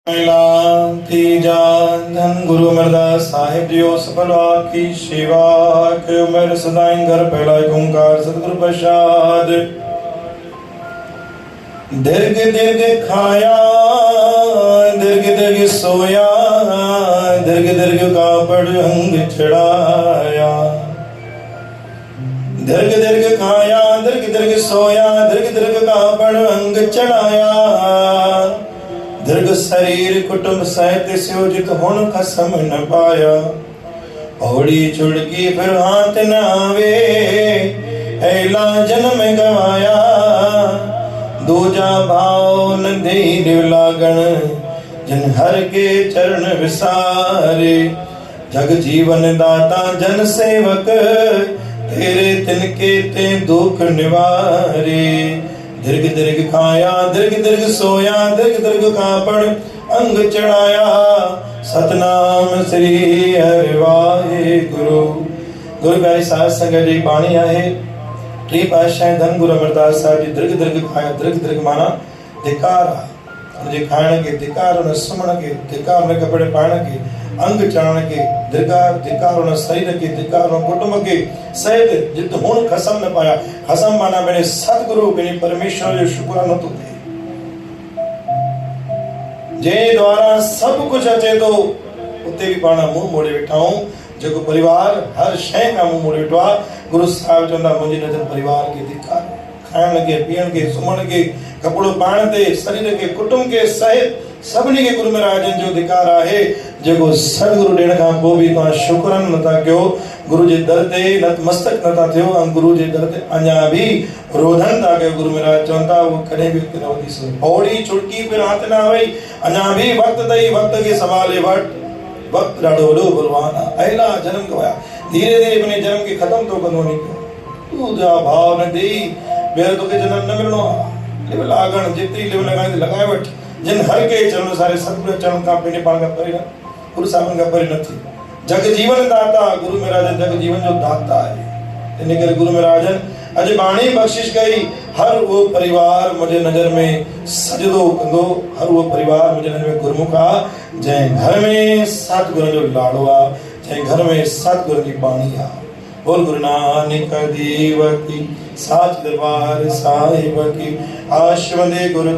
तीजा धन गुरु अमरदास साहिब जियो सफल की सेवा के उमर सदाई घर पहला ओंकार सतगुरु प्रसाद दीर्घ दीर्घ खाया दीर्घ दीर्घ सोया दीर्घ दीर्घ कापड़ अंग चढ़ाया दीर्घ दीर्घ खाया दीर्घ दीर्घ सोया दीर्घ दीर्घ कापड़ अंग चढ़ाया दीर्घ शरीर कुटुंब सहित स्योजित हुन खसम न पाया औड़ी चुड़की फिर हाथ न आवे ऐला जन्म गवाया दूजा भाव न दे लागण जन हर के चरण विसारे जग जीवन दाता जन सेवक तेरे तिनके ते दुख निवारे दीर्घ दीर्घ खाया दीर्घ दीर्घ सोया दीर्घ दीर्घ कापड़ अंग चढ़ाया सतनाम श्री हरि वाहिगुरु। गुरु प्यारी साध संगत जी बाणी आहे टी पातशाह धन गुरु अमरदास साहिब जी दीर्घ दीर्घ खाया दीर्घ दीर्घ माना धिकार जे खाइण के धिकार न सुमण के धिकार न कपड़े पाइण के अंग चढ़ाने के धिकार न शरीर के धिकार न कुटुंब के सहित जित हुन खसम न पाया खसम माना मेरे सतगुरु मेरे परमेश्वर जो शुक्रानो तो थे जे द्वारा सब कुछ अचे तो उते भी पाना मुंह मोड़े वेठा हूं जो परिवार हर शय का मुंह मोड़े वेठो गुरु साहिब चंदा मुंहिंजी नजर परिवार के धिकार खाइण के पीअण के सुम्हण के कपड़ो पाइण ते शरीर के कुटुंब के सहित सभिनी के गुरु महाराजन जो धिकार आहे जेको सतगुरु ॾियण खां पोइ बि तव्हां शुक्रन नथा कयो गुरु जे दर ते नतमस्तक नथा थियो ऐं गुरु जे दर ते अञा बि रोधन था कयो गुरु महाराज चवनि था उहो कॾहिं बि उते न वधी सघे पौड़ी चुड़की पिण हथ न वई अञा बि वक़्त अथई वक़्त खे संभाले वटि वक़्त ॾाढो वॾो बलवान आहे अहिड़ा जनम गवाया धीरे धीरे पंहिंजे जनम खे ख़तम थो कंदो वञी पियो तूं जा भाव न ॾेई ॿीहर तोखे जनम न मिलणो आहे लिव लागण जेतिरी लिव लॻाए लॻाए वठि जिन हर के चरण सारे सतगुरु चरण खां पंहिंजे पाण खां परे न गुरु साहिबनि खां परे न थी जग जीवन दाता गुरु महाराजन जग जीवन जो दाता आहे इन करे गुरु महाराजन अॼु बाणी बख़्शिश कई हर वो परिवार मुझे नज़र में सजदो कंदो हर वो परिवार मुझे नज़र में गुरमुख आहे जंहिं घर में सतगुरु जो लाड़ो आहे जंहिं घर में सतगुरु जी बाणी आहे बोल गुरु नानक देव की साच दरबार साहिब की आशीर्वाद गुरु